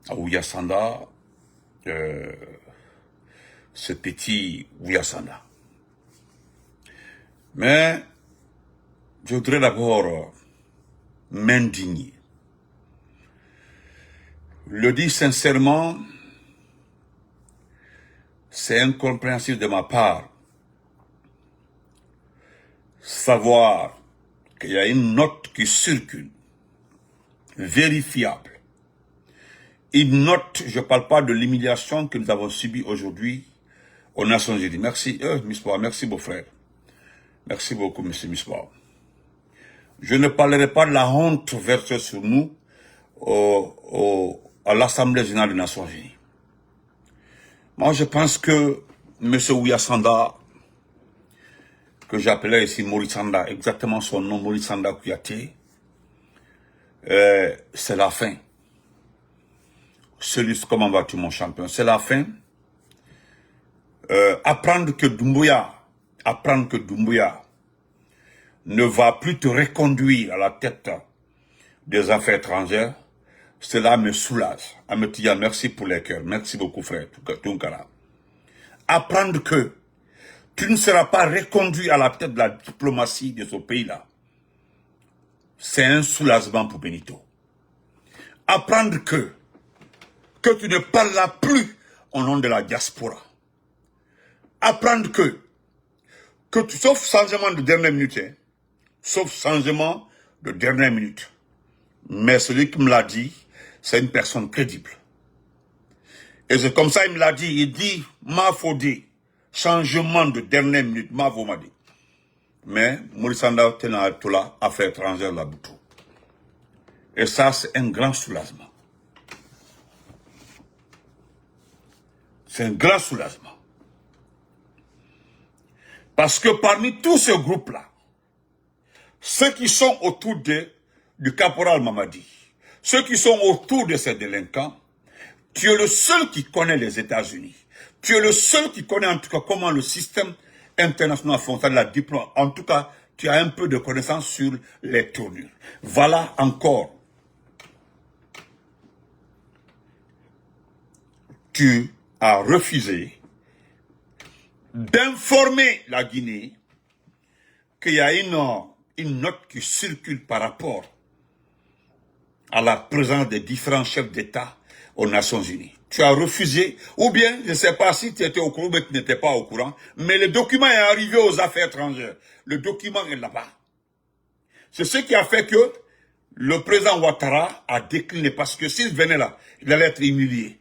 à Ouyasanda, ce petit Ouyasanda. Mais je voudrais d'abord m'indigner. Le dire sincèrement, c'est incompréhensible de ma part savoir qu'il y a une note qui circule, vérifiable. Une note, je ne parle pas de l'humiliation que nous avons subie aujourd'hui aux Nations Unies. Merci, Mispa, merci beau frère. Merci beaucoup, monsieur Mispa. Je ne parlerai pas de la honte versée sur nous à l'Assemblée générale des Nations Unies. Moi, je pense que M. Ouyasanda, que j'appelais ici Maurice Sanda, exactement son nom, Maurice Sanda Kouyaté, c'est la fin. Comment vas-tu, mon champion? C'est la fin. Apprendre que Doumbouya ne va plus te reconduire à la tête des affaires étrangères, cela me soulage. Ametia, merci pour les cœurs. Merci beaucoup, frère Tunkara. Apprendre que tu ne seras pas reconduit à la tête de la diplomatie de ce pays-là, c'est un soulagement pour Benito. Apprendre que tu ne parleras plus au nom de la diaspora. Apprendre que tu, sauf changement de dernière minute, hein, sauf changement de dernière minute, mais celui qui me l'a dit, c'est une personne crédible. Et c'est comme ça il me l'a dit, il dit, m'a faudé, changement de dernière minute, m'a dit. Mais Maurice Sanda tenant Tola, affaires étrangères la boutou. Et ça, c'est un grand soulagement. C'est un grand soulagement. Parce que parmi tous ce groupe-là, ceux qui sont autour du caporal Mamadi, ceux qui sont autour de ces délinquants, tu es le seul qui connaît les États-Unis. Tu es le seul qui connaît en tout cas comment le système international fonctionne, la diplomatie. En tout cas, tu as un peu de connaissance sur les tournures. Voilà encore. Tu as refusé d'informer la Guinée qu'il y a une note qui circule par rapport à la présence des différents chefs d'État aux Nations Unies. Tu as refusé, ou bien, je ne sais pas si tu étais au courant, mais tu n'étais pas au courant, mais le document est arrivé aux affaires étrangères. Le document est là-bas. C'est ce qui a fait que le président Ouattara a décliné, parce que s'il venait là, il allait être humilié.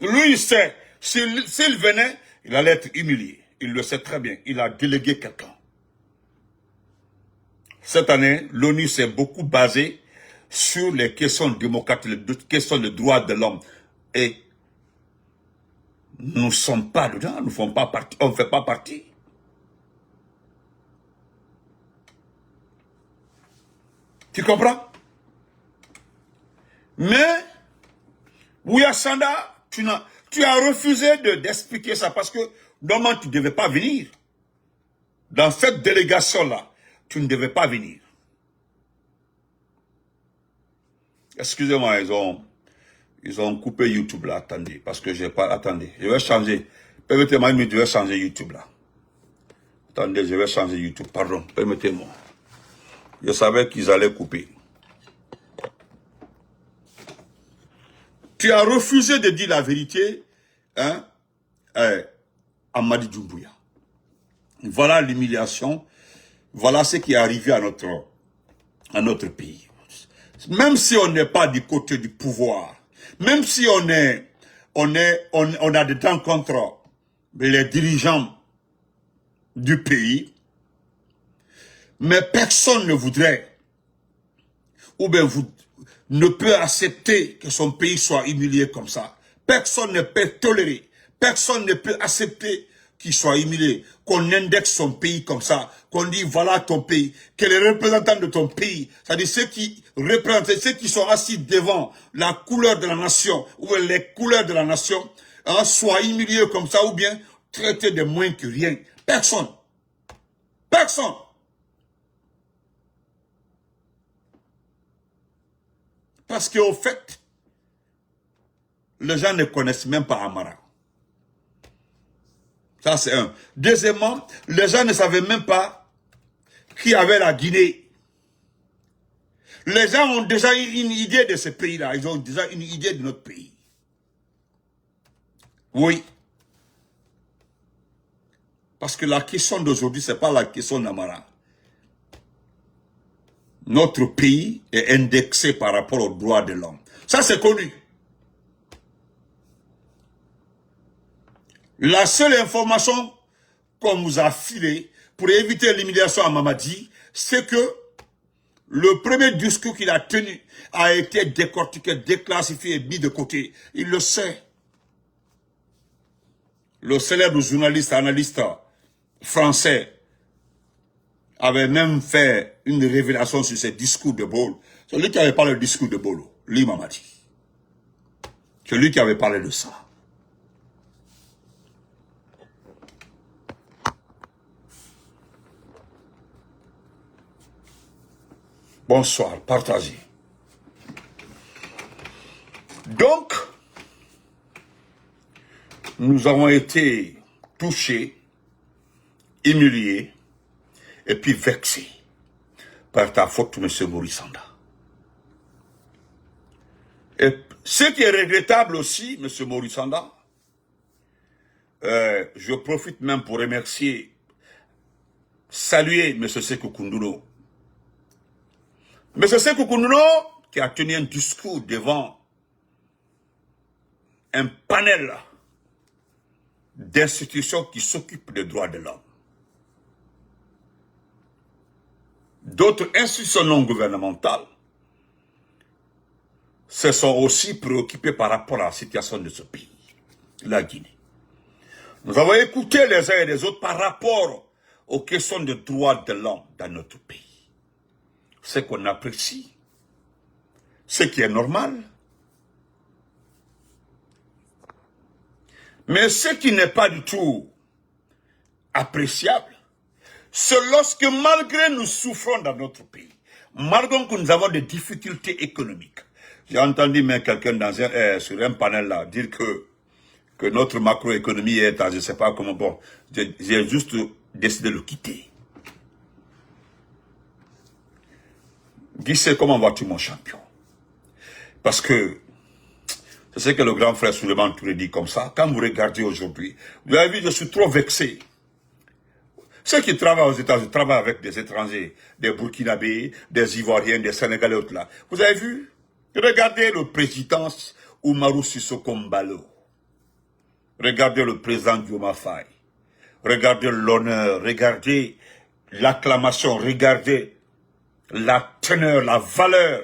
Lui, il sait, s'il venait, il allait être humilié. Il le sait très bien. Il a délégué quelqu'un. Cette année, l'ONU s'est beaucoup basée sur les questions démocratiques, les questions de droits de l'homme. Et nous ne sommes pas dedans, nous ne faisons pas partie, on ne fait pas partie. Tu comprends? Mais, Ouyasanda, tu as refusé d'expliquer ça parce que normalement tu ne devais pas venir. Dans cette délégation-là, tu ne devais pas venir. Excusez-moi, ils ont coupé YouTube là, attendez, parce que j'ai pas, attendez, je vais changer. Permettez-moi, je vais changer YouTube là. Attendez, je vais changer YouTube, pardon, permettez-moi. Je savais qu'ils allaient couper. Tu as refusé de dire la vérité, hein, à Madi Doumbouya. Voilà l'humiliation, voilà ce qui est arrivé à notre pays. Même si on n'est pas du côté du pouvoir, même si on a des dents contre les dirigeants du pays, mais personne ne voudrait, ou bien ne peut accepter que son pays soit humilié comme ça. Personne ne peut tolérer, personne ne peut accepter qu'il soit humilié, qu'on indexe son pays comme ça, qu'on dit voilà ton pays, que les représentants de ton pays, c'est-à-dire ceux qui représentent, ceux qui sont assis devant la couleur de la nation, ou les couleurs de la nation, hein, soient humiliés comme ça, ou bien traités de moins que rien. Personne. Personne. Parce qu'au fait, les gens ne connaissent même pas Amara. Ça, c'est un. Deuxièmement, les gens ne savaient même pas qui avait la Guinée. Les gens ont déjà une idée de ce pays-là. Ils ont déjà une idée de notre pays. Oui. Parce que la question d'aujourd'hui, ce n'est pas la question d'Amara. Notre pays est indexé par rapport aux droits de l'homme. Ça, c'est connu. La seule information qu'on vous a filée pour éviter l'humiliation à Mamadi, c'est que le premier discours qu'il a tenu a été décortiqué, déclassifié et mis de côté. Il le sait. Le célèbre journaliste, analyste français avait même fait une révélation sur ce discours de Bolo. C'est lui qui avait parlé du discours de Bolo, lui Mamadi. C'est lui qui avait parlé de ça. Bonsoir, partagez. Donc, nous avons été touchés, humiliés, et puis vexés par ta faute, M. Maurice Sanda. Et ce qui est regrettable aussi, M. Maurice Sanda, je profite même pour remercier, saluer M. Sékou Koundoulou. M. Sékou Koundoulou, qui a tenu un discours devant un panel d'institutions qui s'occupent des droits de l'homme. D'autres institutions non gouvernementales se sont aussi préoccupées par rapport à la situation de ce pays, la Guinée. Nous avons écouté les uns et les autres par rapport aux questions de droits de l'homme dans notre pays. Ce qu'on apprécie, ce qui est normal. Mais ce qui n'est pas du tout appréciable, c'est lorsque malgré nous souffrons dans notre pays, malgré que nous avons des difficultés économiques. J'ai entendu quelqu'un sur un panel là dire que notre macroéconomie est, je ne sais pas comment, bon, j'ai juste décidé de le quitter. Guissé, comment vas-tu mon champion? Parce que, c'est ce que le grand frère Souleymane Touré dit comme ça, quand vous regardez aujourd'hui, vous avez vu, je suis trop vexé. Ceux qui travaillent aux États-Unis travaillent avec des étrangers, des Burkinabés, des Ivoiriens, des Sénégalais, autres là. Vous avez vu? Regardez le président Oumarou Sissoko Mbalo. Regardez le président Diomaye Faye. Regardez l'honneur, regardez l'acclamation, regardez la teneur, la valeur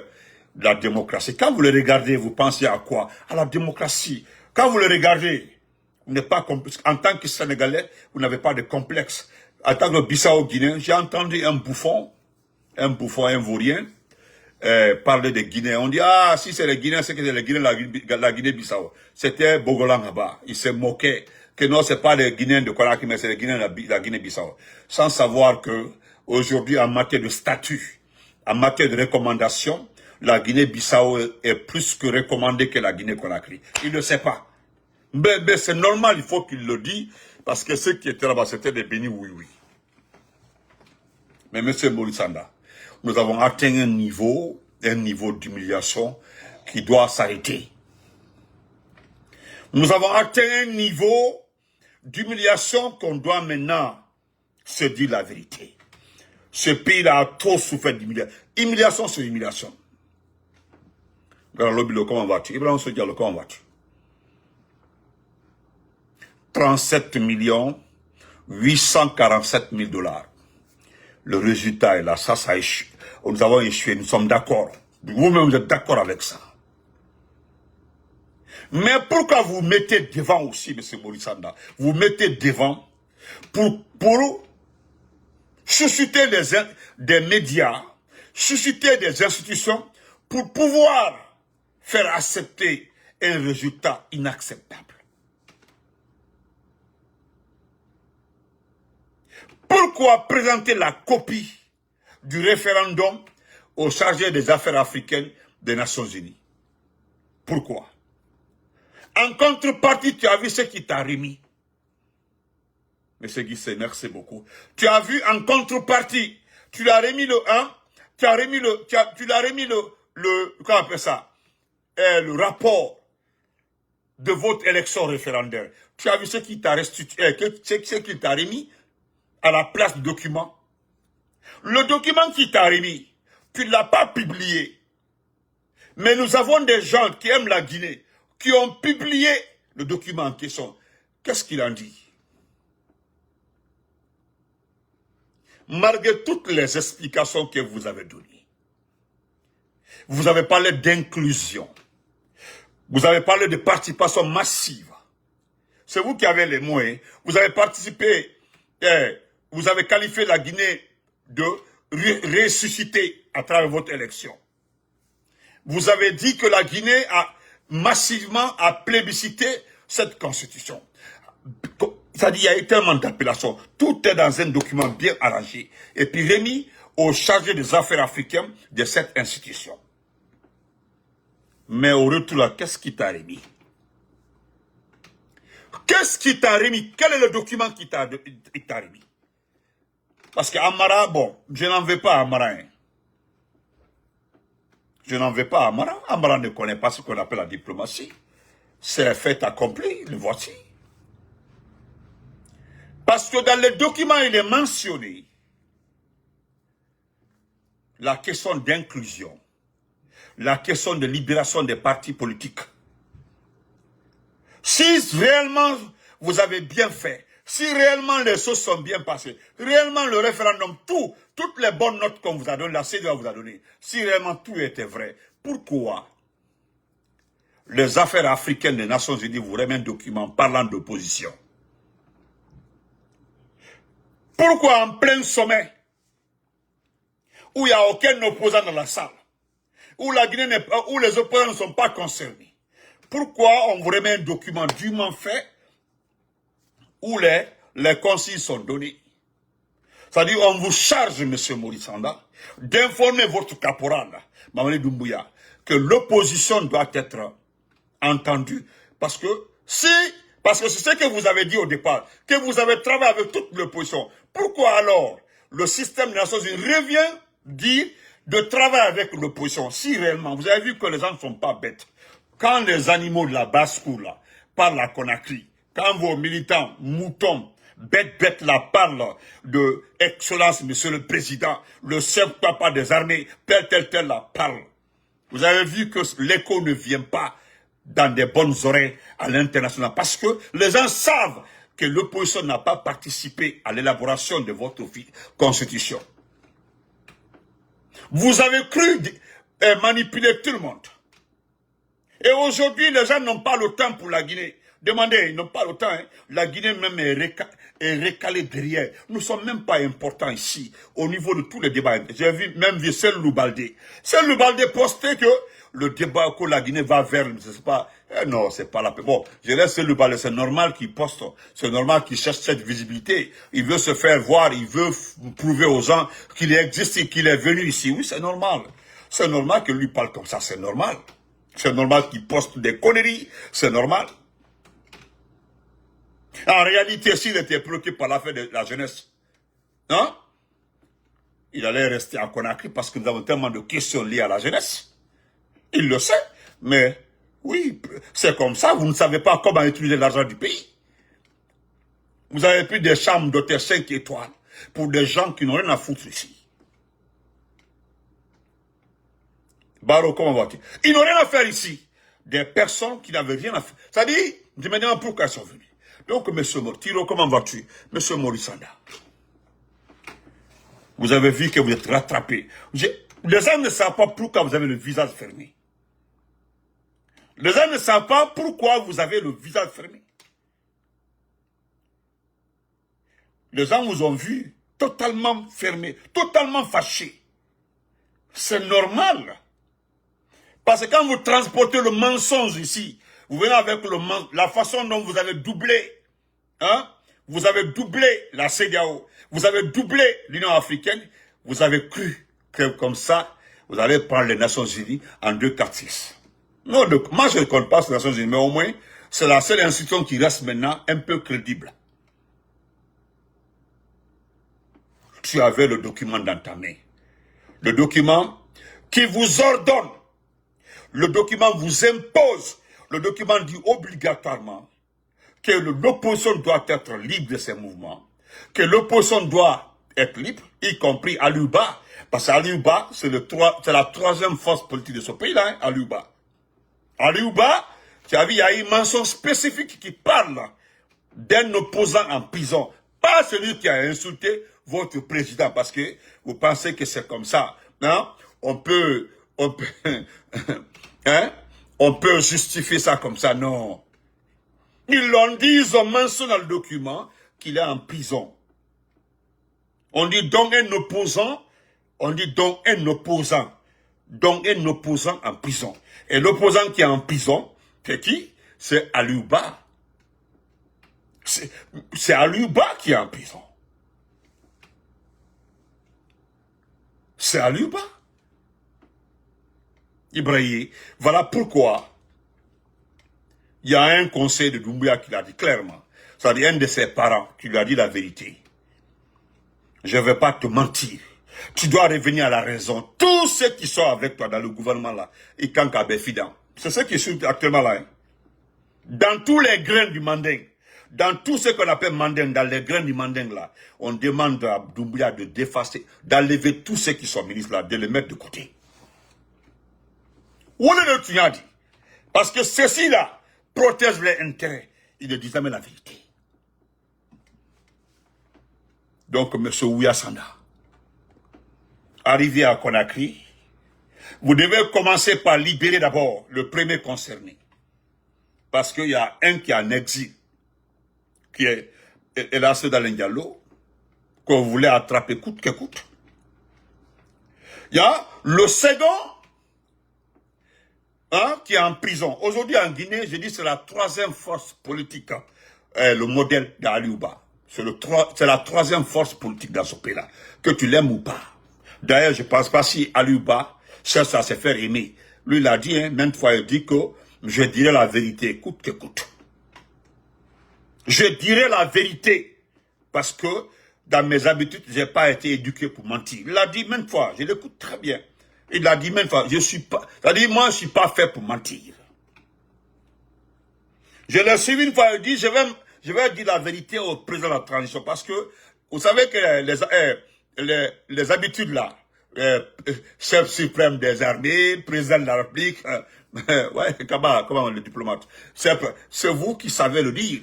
de la démocratie. Quand vous le regardez, vous pensez à quoi? À la démocratie. Quand vous le regardez, vous n'êtes pas complexe. En tant que Sénégalais, vous n'avez pas de complexe. En tant que Bissau-Guinéen, j'ai entendu un bouffon, un vaurien, parler des Guinéens. On dit, ah, si c'est les Guinéens, c'est que c'est les Guinéens de la Guinée-Bissau. C'était Bogolangaba. Il se moquait que non, c'est pas les Guinéens de Conakry, mais c'est les Guinéens de la Guinée-Bissau. Sans savoir que, aujourd'hui, en matière de statut, en matière de recommandation, la Guinée-Bissau est plus que recommandée que la Guinée-Conakry. Il ne sait pas. Mais c'est normal, il faut qu'il le dise, parce que ceux qui étaient là-bas, c'était des bénis oui-oui. Mais M. Maurice Sanda, nous avons atteint un niveau d'humiliation qui doit s'arrêter. Nous avons atteint un niveau d'humiliation qu'on doit maintenant se dire la vérité. Ce pays-là a trop souffert d'humiliation. Humiliation sur humiliation. Comment vas-tu? Ibrahim Sodialo, comment vas-tu? 37 847 000 $. Le résultat est là, ça a échoué. Nous avons échoué, nous sommes d'accord. Vous-même, vous êtes d'accord avec ça. Mais pourquoi vous mettez devant aussi, M. Maurice Sanda, vous mettez devant pour susciter des médias, susciter des institutions pour pouvoir faire accepter un résultat inacceptable. Pourquoi présenter la copie du référendum au chargé des affaires africaines des Nations Unies? Pourquoi? En contrepartie, tu as vu ce qui t'a remis. Monsieur Guissé, merci beaucoup. Tu as vu en contrepartie, tu l'as remis le 1, tu l'as remis comment on appelle ça? Le rapport de votre élection référendaire. Tu as vu ce qui t'a restitué, ce qui t'a remis à la place du document. Le document qui t'a remis, tu ne l'as pas publié. Mais nous avons des gens qui aiment la Guinée, qui ont publié le document en question. Qu'est-ce qu'il en dit? Malgré toutes les explications que vous avez données, vous avez parlé d'inclusion, vous avez parlé de participation massive. C'est vous qui avez les mots. Vous avez participé, vous avez qualifié la Guinée de ressusciter à travers votre élection. Vous avez dit que la Guinée a massivement plébiscité cette constitution. C'est-à-dire, il y a eu tellement d'appellations. Tout est dans un document bien arrangé. Et puis remis au chargé des affaires africaines de cette institution. Mais au retour là, qu'est-ce qui t'a remis? Qu'est-ce qui t'a remis? Quel est le document qui t'a remis? Parce qu'Amara, bon, je n'en veux pas à Amara. Hein. Je n'en veux pas à Amara. Amara ne connaît pas ce qu'on appelle la diplomatie. C'est un fait accompli, le voici. Parce que dans le document, il est mentionné la question d'inclusion, la question de libération des partis politiques. Si réellement vous avez bien fait, si réellement les choses sont bien passées, réellement le référendum, toutes les bonnes notes qu'on vous a données, la CEDEAO vous a données, si réellement tout était vrai, pourquoi les affaires africaines des Nations Unies vous remettent un document parlant d'opposition? Pourquoi en plein sommet, où il n'y a aucun opposant dans la salle, où les opposants ne sont pas concernés, pourquoi on vous remet un document dûment fait, où les consignes sont données? C'est-à-dire, on vous charge, M. Maurice Sanda, d'informer votre caporal, Mamadi Doumbouya, que l'opposition doit être entendue. Parce que c'est ce que vous avez dit au départ, que vous avez travaillé avec toute l'opposition. Pourquoi alors le système des Nations Unies revient dire de travailler avec l'opposition? Si réellement, vous avez vu que les gens ne sont pas bêtes. Quand les animaux de la basse-cour là parlent à Conakry, quand vos militants, moutons, bêtes là parlent de Excellence, Monsieur le Président, le chef papa des armées, tel là parle. Vous avez vu que l'écho ne vient pas dans des bonnes oreilles à l'international. Parce que les gens savent que l'opposition n'a pas participé à l'élaboration de votre constitution. Vous avez cru manipuler tout le monde. Et aujourd'hui, les gens n'ont pas le temps pour la Guinée. Demandez, ils n'ont pas le temps. Hein. La Guinée même est recalée derrière. Nous ne sommes même pas importants ici, au niveau de tous les débats. J'ai même vu Cellou Baldé. Cellou Baldé postait que le débat que la Guinée va vers, je sais pas, non, c'est pas la paix. Bon, je laisse Cellou Baldé, c'est normal qu'il poste, c'est normal qu'il cherche cette visibilité. Il veut se faire voir, il veut prouver aux gens qu'il existe et qu'il est venu ici. Oui, c'est normal. C'est normal que lui parle comme ça, c'est normal. C'est normal qu'il poste des conneries, c'est normal. En réalité, s'il était préoccupé par l'affaire de la jeunesse, hein, il allait rester à Conakry parce que nous avons tellement de questions liées à la jeunesse. Il le sait, mais oui, c'est comme ça, vous ne savez pas comment utiliser l'argent du pays. Vous avez pris des chambres d'hôtel 5 étoiles pour des gens qui n'ont rien à foutre ici. Baro, comment vas-tu? Ils n'ont rien à faire ici. Des personnes qui n'avaient rien à faire. C'est-à-dire, je me demande pourquoi ils sont venus. Donc, M. Tiro, comment vas-tu? M. Maurice Sanda. Vous avez vu que vous êtes rattrapé. Les gens ne savent pas pourquoi vous avez le visage fermé. Les gens ne savent pas pourquoi vous avez le visage fermé. Les gens vous ont vu totalement fermé, totalement fâché. C'est normal. Parce que quand vous transportez le mensonge ici, vous venez avec la façon dont vous avez doublé, hein, vous avez doublé la CEDEAO, vous avez doublé l'Union africaine, vous avez cru que comme ça, vous allez prendre les Nations Unies en 2, 4, 6. Non, moi je ne compte pas sur les Nations Unies, mais au moins, C'est la seule institution qui reste maintenant un peu crédible. Tu avais le document dans ta main. Le document qui vous ordonne. Le document vous impose. Le document dit obligatoirement que l'opposition doit être libre de ses mouvements. Que l'opposition doit être libre, y compris Aliouba. Parce qu'Aliouba, c'est la troisième force politique de ce pays-là, hein, Aliouba. Aliouba, tu as vu, il y a une mention spécifique qui parle d'un opposant en prison. Pas celui qui a insulté votre président, parce que vous pensez que c'est comme ça. Hein? On peut hein? On peut justifier ça comme ça, non. Ils l'ont dit, ils ont mentionné dans le document qu'il est en prison. On dit donc un opposant, donc un opposant en prison. Et l'opposant qui est en prison, c'est qui? C'est Aliouba. C'est Aliouba qui est en prison. C'est Aliouba. Ibrahim, voilà pourquoi il y a un conseil de Doumbouya qui l'a dit clairement. C'est-à-dire un de ses parents qui lui a dit la vérité. Je ne vais pas te mentir. Tu dois revenir à la raison. Tous ceux qui sont avec toi dans le gouvernement là, ils campent à Béfidan. C'est ce qui est actuellement là. Hein. Dans tous les grains du Manding, dans tout ce qu'on appelle Manding, dans les grains du Manding là, on demande à Doumbouya de défacer, d'enlever tous ceux qui sont ministres là, de les mettre de côté. Où est le tu as dit? Parce que ceux-ci là protègent les intérêts. Ils ne disent jamais la vérité. Donc, M. Ouyasanda, arrivé à Conakry, vous devez commencer par libérer d'abord le premier concerné. Parce qu'il y a un qui est en exil, qui est Elassé Diallo, qu'on voulait attraper coûte que coûte. Il y a le second, hein, qui est en prison. Aujourd'hui en Guinée, je dis c'est la troisième force politique, le modèle d'Aliouba. C'est la troisième force politique dans ce pays-là, que tu l'aimes ou pas. D'ailleurs, je ne pense pas si Aliouba cherche à se faire aimer. Lui, il a dit, hein, maintes fois, il dit que je dirai la vérité, coûte que coûte. Je dirai la vérité, parce que dans mes habitudes, je n'ai pas été éduqué pour mentir. Il l'a dit maintes fois, je l'écoute très bien. Il l'a dit maintes fois, je suis pas, c'est-à-dire moi, je ne suis pas fait pour mentir. Je l'ai suivi une fois, il dit, je vais dire la vérité au président de la transition, parce que vous savez que les habitudes là, chef suprême des armées, président de la République, ouais, comment le diplomate, c'est vous qui savez le dire.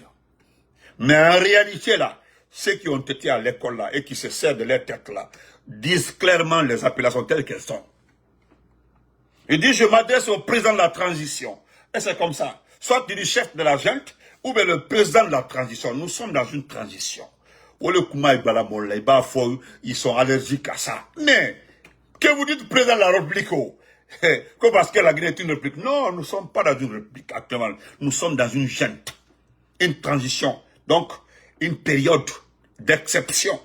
Mais en réalité là, ceux qui ont été à l'école là et qui se servent de leur tête là, disent clairement les appellations telles qu'elles sont. Il dit, je m'adresse au président de la transition. Et c'est comme ça. Soit du chef de la junte, ou bien le président de la transition. Nous sommes dans une transition. Ils sont allergiques à ça. Mais, que vous dites président de la République, que parce que la Guinée est une république. Non, nous ne sommes pas dans une république actuellement. Nous sommes dans une junte. Une transition. Donc, une période d'exception.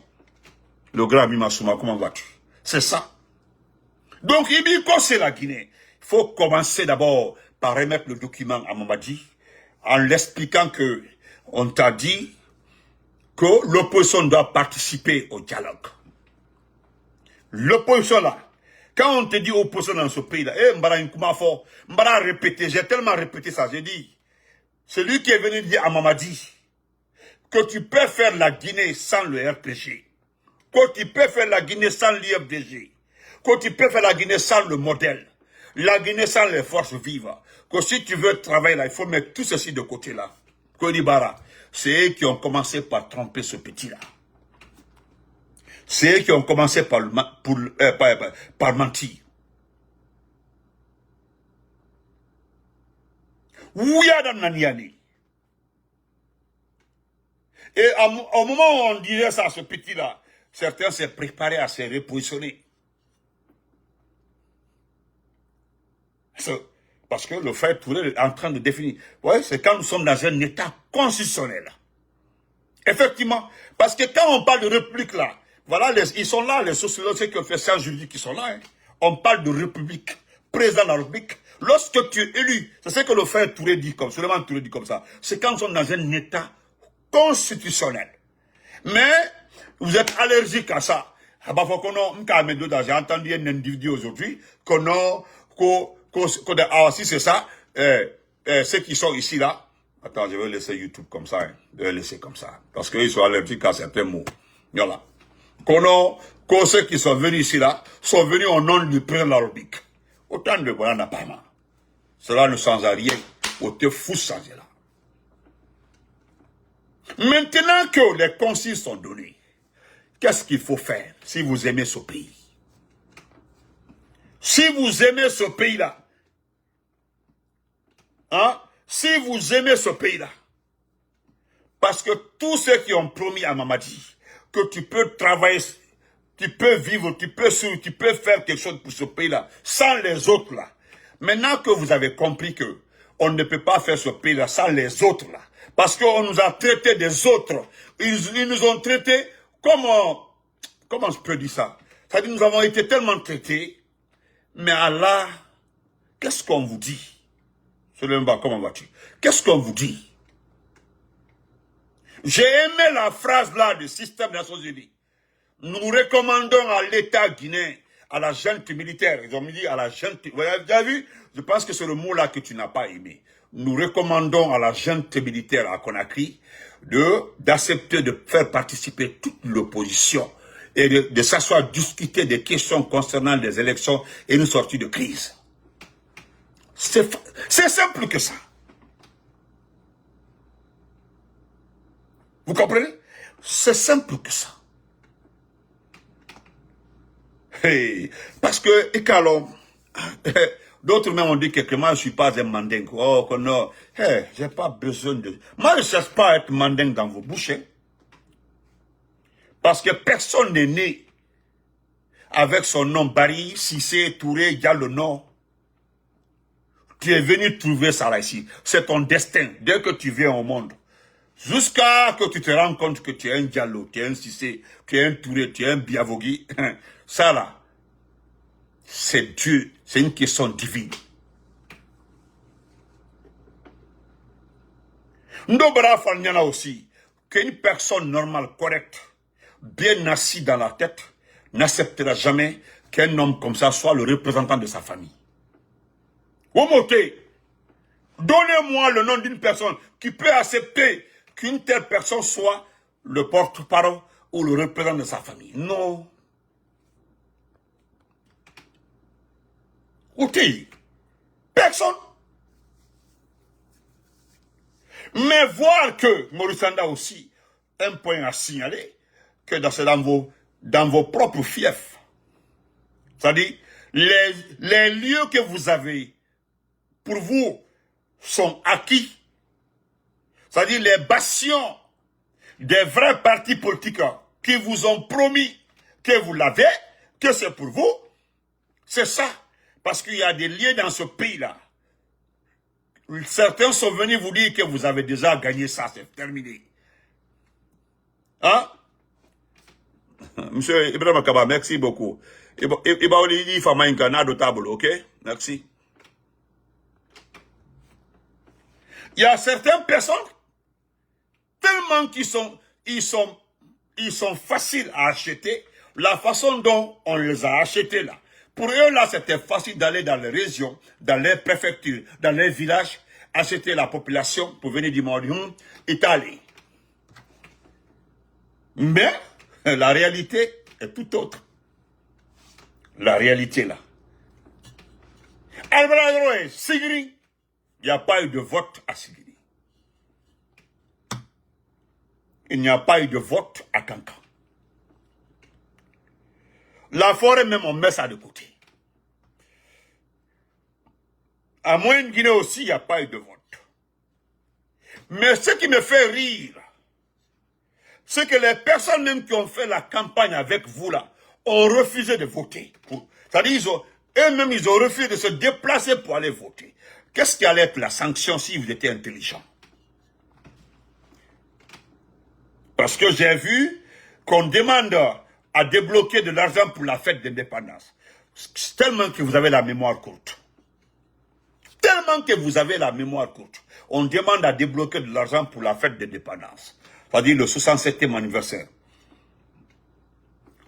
Le grand Mimassouma, comment vas-tu? C'est ça. Donc, Ibiko, c'est la Guinée. Il faut commencer d'abord par remettre le document à Mamadi, en l'expliquant que on t'a dit que l'opposition doit participer au dialogue. L'opposition là, quand on te dit opposition dans ce pays là, Mbara répété, j'ai tellement répété ça, j'ai dit, celui qui est venu dire à Mamadi que tu peux faire la Guinée sans le RPG, que tu peux faire la Guinée sans l'IFDG, que tu peux faire la Guinée sans le modèle, la Guinée sans les forces vives, que si tu veux travailler là, il faut mettre tout ceci de côté là. Kodibara, c'est eux qui ont commencé par tromper ce petit-là. C'est eux qui ont commencé par mentir. Ouya Naniani. Et au moment où on disait ça à ce petit-là, certains s'est préparé à se repositionner. Parce que le fait Touré est en train de définir. Ouais, c'est quand nous sommes dans un état constitutionnel. Effectivement. Parce que quand on parle de république là, voilà, ils sont là, les sociologues, ceux qui ont fait sciences juridiques qui sont là. Hein. On parle de république. Président de la République, Lorsque tu es élu, c'est ce que le frère Touré dit comme, Suleiman Touré dit comme ça, c'est quand nous sommes dans un état constitutionnel. Mais, vous êtes allergique à ça. J'ai entendu un individu aujourd'hui, si c'est ça, ceux qui sont ici là, attends, je vais laisser YouTube comme ça, hein. Je vais laisser comme ça, parce qu'ils sont allergiques à certains mots. Voilà. Que ceux qui sont venus ici là, sont venus au nom du président de la République. Autant de voilà n'a pas mal. Cela ne change rien. Au te fou changer là. Maintenant que les consignes sont données, qu'est-ce qu'il faut faire si vous aimez ce pays? Si vous aimez ce pays-là, hein? Si vous aimez ce pays-là, parce que tous ceux qui ont promis à Mamadi que tu peux travailler, tu peux vivre, tu peux faire quelque chose pour ce pays-là, sans les autres là. Maintenant que vous avez compris que on ne peut pas faire ce pays-là sans les autres là, parce qu'on nous a traités des autres, ils nous ont traités comment je peux dire ça? C'est-à-dire nous avons été tellement traités, mais Allah, qu'est-ce qu'on vous dit? Comment vas-tu? Qu'est-ce qu'on vous dit? J'ai aimé la phrase là du système des Nations Unies. Nous recommandons à l'État guinéen, à la junte militaire, ils ont dit à la junte, vous avez vu? Je pense que c'est le mot là que tu n'as pas aimé. Nous recommandons à la junte militaire à Conakry d'accepter de faire participer toute l'opposition et de s'asseoir discuter des questions concernant les élections et une sortie de crise. C'est simple que ça. Vous comprenez? C'est simple que ça. Hey, parce que, d'autres même ont dit que moi je ne suis pas un mandingue. Oh, non, hey, j'ai pas besoin de... Moi je ne cherche pas à être mandingue dans vos bouches. Hein. Parce que personne n'est né avec son nom Barry, Cissé, Touré, Diallo, non. Tu es venu trouver ça là ici. C'est ton destin, dès que tu viens au monde. Jusqu'à que tu te rends compte que tu es un Diallo, tu es un Cissé, tu es un Touré, tu es un Biavogui. Ça là, c'est Dieu, c'est une question divine. Ndobara Fanyana aussi, qu'une personne normale, correcte, bien assise dans la tête, n'acceptera jamais qu'un homme comme ça soit le représentant de sa famille. Omoté, donnez-moi le nom d'une personne qui peut accepter qu'une telle personne soit le porte-parole ou le représentant de sa famille. Non. Outil. Personne. Mais voir que, Maurice Sanda aussi, un point à signaler, que dans vos propres fiefs, c'est-à-dire les lieux que vous avez, pour vous, sont acquis. C'est-à-dire les bastions des vrais partis politiques qui vous ont promis que vous l'avez, que c'est pour vous, c'est ça. Parce qu'il y a des lieux dans ce pays-là. Certains sont venus vous dire que vous avez déjà gagné ça, c'est terminé. Hein? Monsieur Ibrahim Akaba, merci beaucoup. Ok? Merci. Il y a certaines personnes, tellement ils sont faciles à acheter, la façon dont on les a achetés là. Pour eux, là, c'était facile d'aller dans les régions, dans les préfectures, dans les villages, acheter la population pour venir du monde, Italie. Mais, la réalité est tout autre. La réalité, là. Alvaro Sigiri, il n'y a pas eu de vote à Sigiri. Il n'y a pas eu de vote à Kankan. La forêt, même, on met ça de côté. À Moyen-Guinée aussi, il n'y a pas eu de vote. Mais ce qui me fait rire, c'est que les personnes même qui ont fait la campagne avec vous là, ont refusé de voter. C'est-à-dire, eux-mêmes, ils ont refusé de se déplacer pour aller voter. Qu'est-ce qui allait être la sanction si vous étiez intelligent? Parce que j'ai vu qu'on demande à débloquer de l'argent pour la fête d'indépendance. C'est tellement que vous avez la mémoire courte. Tellement que vous avez la mémoire courte. On demande à débloquer de l'argent pour la fête d'indépendance. C'est-à-dire le 67e anniversaire.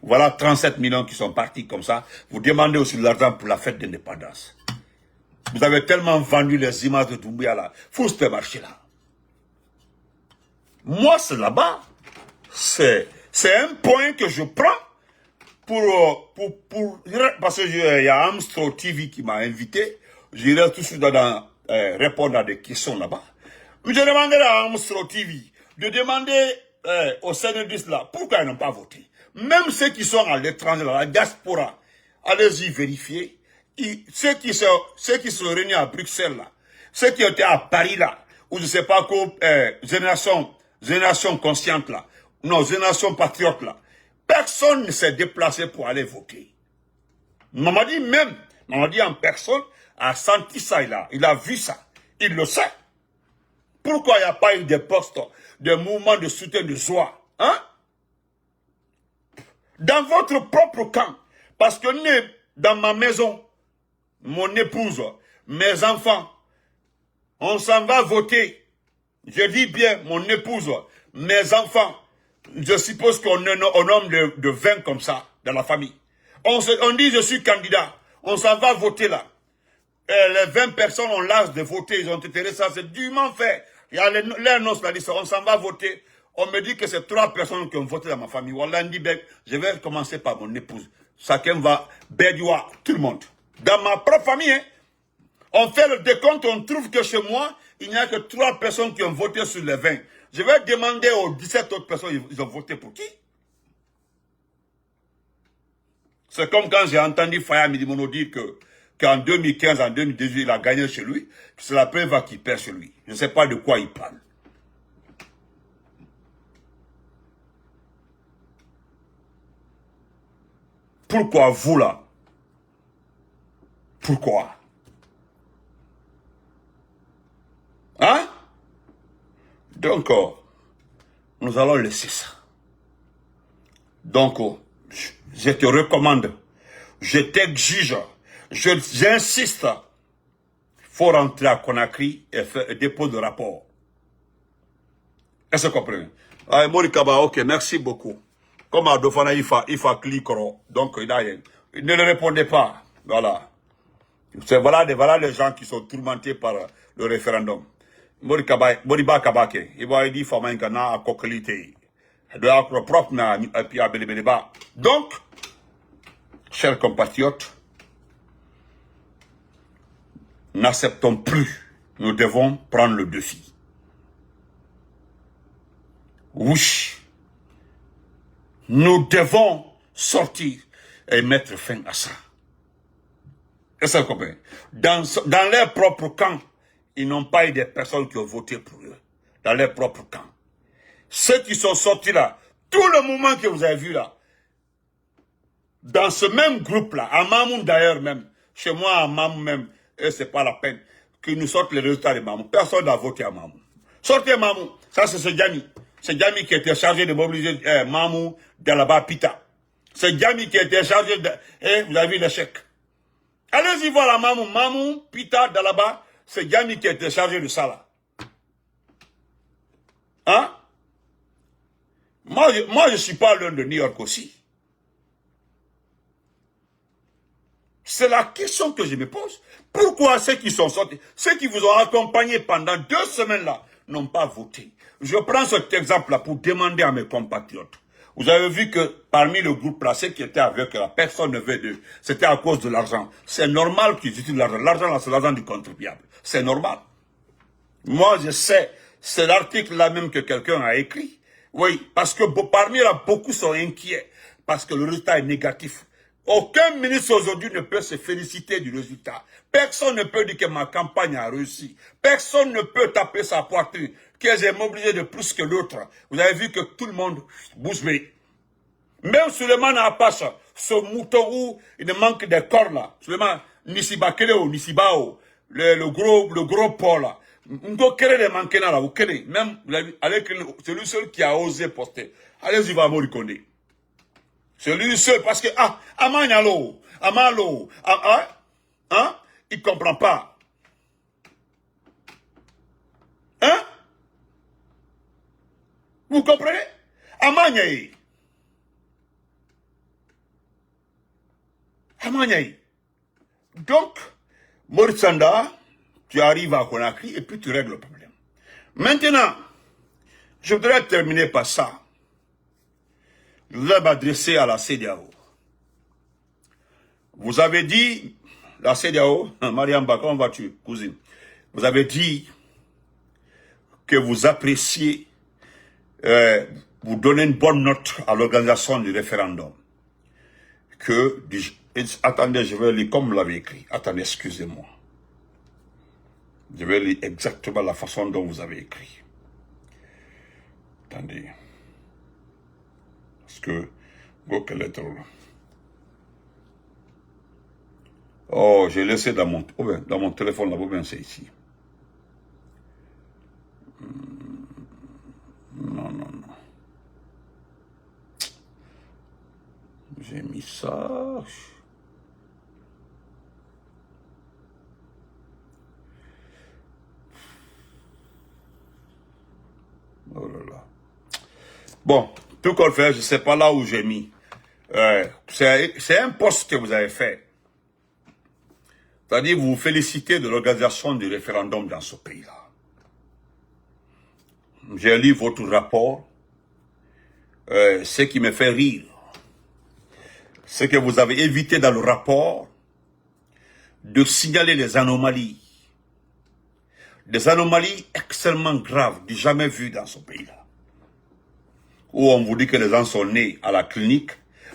Voilà 37 millions qui sont partis comme ça. Vous demandez aussi de l'argent pour la fête d'indépendance. Vous avez tellement vendu les images de Doumbouya là. Faut se marcher là. Moi, c'est là-bas. C'est un point que je prends parce qu'il y a Amstro TV qui m'a invité. J'irai tout de suite répondre à des questions là-bas. Je demanderai à Amstro TV de demander aux sénégistes là pourquoi ils n'ont pas voté. Même ceux qui sont à l'étranger, la diaspora, allez-y vérifier. Ceux qui sont réunis à Bruxelles là, ceux qui étaient à Paris là, ou je ne sais pas quoi, génération consciente là, non, génération patriote là, personne ne s'est déplacé pour aller voter. Mamadi en personne a senti ça, il a vu ça, il le sait. Pourquoi il n'y a pas eu de postes, de mouvements de soutien de joie, hein? Dans votre propre camp, parce que dans ma maison, mon épouse, mes enfants, on s'en va voter. Je dis bien mon épouse, mes enfants. Je suppose qu'on est un homme de 20 comme ça, dans la famille. On dit je suis candidat. On s'en va voter là. Et les 20 personnes ont l'âge de voter. Ils ont été recensés. C'est dûment fait. Il y a les annonces là, on s'en va voter. On me dit que c'est 3 personnes qui ont voté dans ma famille. Wallah, je vais commencer par mon épouse. Chacun va bédioua, tout le monde. Dans ma propre famille, hein, on fait le décompte, on trouve que chez moi, il n'y a que 3 personnes qui ont voté sur les 20. Je vais demander aux 17 autres personnes, ils ont voté pour qui? C'est comme quand j'ai entendu Faya Midimono dire qu'en 2015, en 2018, il a gagné chez lui. C'est la première fois qu'il perd chez lui. Je ne sais pas de quoi il parle. Pourquoi vous là? Pourquoi? Hein? Donc, nous allons laisser ça. Donc, je te recommande, je t'exige, j'insiste, il faut rentrer à Conakry et faire dépôt de rapport. Est-ce que vous comprenez? Morikaba, ok, merci beaucoup. Comme à Dofana, il faut cliquer. Donc, il ne le répondait pas. Voilà. Voilà les gens qui sont tourmentés par le référendum. Moriba Kabake, il va dire Famaïkana à Kokelite. Donc, chers compatriotes, n'acceptons plus. Nous devons prendre le défi. Oui. Nous devons sortir et mettre fin à ça. Est-ce que vous comprenez? Dans leur propre camp, ils n'ont pas eu des personnes qui ont voté pour eux. Dans leur propre camp. Ceux qui sont sortis là, tout le mouvement que vous avez vu là, dans ce même groupe là, à Mamoun d'ailleurs même, chez moi à Mamoun même, et c'est pas la peine, qu'ils nous sortent les résultats de Mamoun. Personne n'a voté à Mamoun. Sortez Mamoun. Ça c'est ce Djami. C'est Djami qui était chargé de mobiliser Mamoun Dalaba Pita. C'est Djami qui était chargé de... Et vous avez vu l'échec. Allez-y voir la Mamoun Pita Dalaba, c'est Djami qui était chargé de ça là. Hein? Moi, je ne suis pas l'un de New York aussi. C'est la question que je me pose. Pourquoi ceux qui sont sortis, ceux qui vous ont accompagné pendant 2 semaines là, n'ont pas voté? Je prends cet exemple-là pour demander à mes compatriotes. Vous avez vu que parmi le groupe là, ceux qui étaient avec la personne ne veut d'eux, c'était à cause de l'argent. C'est normal qu'ils utilisent l'argent. L'argent là, c'est l'argent du contribuable. C'est normal. Moi, je sais, c'est l'article là même que quelqu'un a écrit. Oui, parce que parmi là, beaucoup sont inquiets. Parce que le résultat est négatif. Aucun ministre aujourd'hui ne peut se féliciter du résultat. Personne ne peut dire que ma campagne a réussi. Personne ne peut taper sa poitrine, que j'ai mobilisé de plus que l'autre. Vous avez vu que tout le monde bouge. Même Suleiman Apache, ce mouton où il ne manque des corps là. Suleiman Nisibakele ou Nisibao, le gros Paul là. Même, c'est lui seul qui a osé poster. Allez-y, va Morikonde. C'est lui seul, parce que, Amanyalo, il comprend pas. Vous comprenez? Amanyaï. Amanyaï. Donc, Maurice Sanda, tu arrives à Conakry et puis tu règles le problème. Maintenant, je voudrais terminer par ça. Je voudrais m'adresser à la CEDEAO. Vous avez dit, la CEDEAO, Mariam Ba, comment vas-tu, cousine? Vous avez dit que vous appréciez, vous donnez une bonne note à l'organisation du référendum. Attendez, je vais lire comme vous l'avez écrit. Attendez, excusez-moi. Je vais lire exactement la façon dont vous avez écrit. Attendez. Parce que, quelle lettre là? Oh, j'ai laissé dans mon téléphone, là, c'est ici. Non. J'ai mis ça. Oh là là. Bon, tout qu'on fait, je ne sais pas là où j'ai mis. C'est un poste que vous avez fait. C'est-à-dire, vous vous félicitez de l'organisation du référendum dans ce pays-là. J'ai lu votre rapport. Ce qui me fait rire, c'est que vous avez évité dans le rapport de signaler les anomalies. Des anomalies extrêmement graves, du jamais vues dans ce pays-là. Où on vous dit que les gens sont nés à la clinique,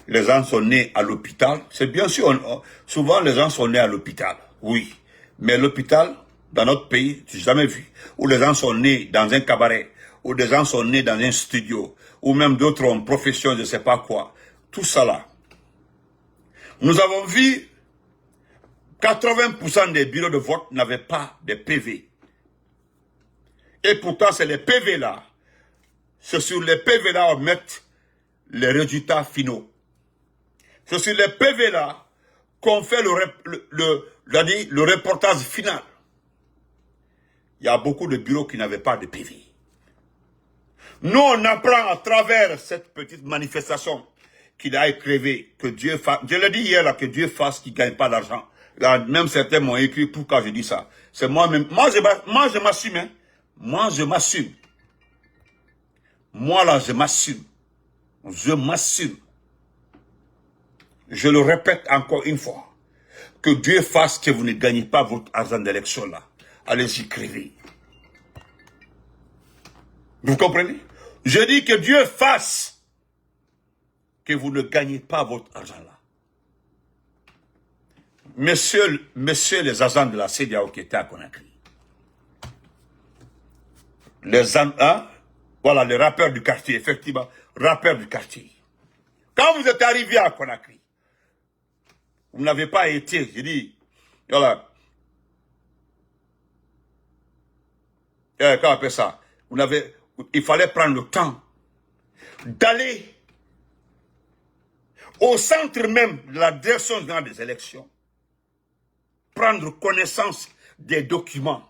les gens sont nés à l'hôpital. C'est bien sûr, souvent les gens sont nés à l'hôpital, oui. Mais l'hôpital, dans notre pays, tu n'as jamais vu. Où les gens sont nés dans un cabaret, où des gens sont nés dans un studio, ou même d'autres en profession, je ne sais pas quoi. Tout ça là. Nous avons vu 80% des bureaux de vote n'avaient pas de PV. Et pourtant, c'est les PV là. C'est sur les PV là qu'on met les résultats finaux. C'est sur les PV là qu'on fait le reportage final. Il y a beaucoup de bureaux qui n'avaient pas de PV. Nous, on apprend à travers cette petite manifestation qu'il a écrivé, que Dieu fasse, je l'ai dit hier là, que Dieu fasse qu'il ne gagne pas d'argent. Même certains m'ont écrit pourquoi je dis ça. C'est moi-même. Moi, je m'assume. Hein. Moi, je m'assume. Moi, là, je m'assume. Je m'assume. Je le répète encore une fois. Que Dieu fasse que vous ne gagnez pas votre argent d'élection là. Allez-y, écrivez. Vous comprenez? Je dis que Dieu fasse que vous ne gagnez pas votre argent là. Messieurs les agents de la CEDEAO qui étaient à Conakry. Voilà, les rappeurs du quartier, effectivement, rappeurs du quartier. Quand vous êtes arrivés à Conakry, vous n'avez pas été, j'ai dit, voilà, comment on appelle ça? Il fallait prendre le temps d'aller au centre même de la direction générale des élections, prendre connaissance des documents,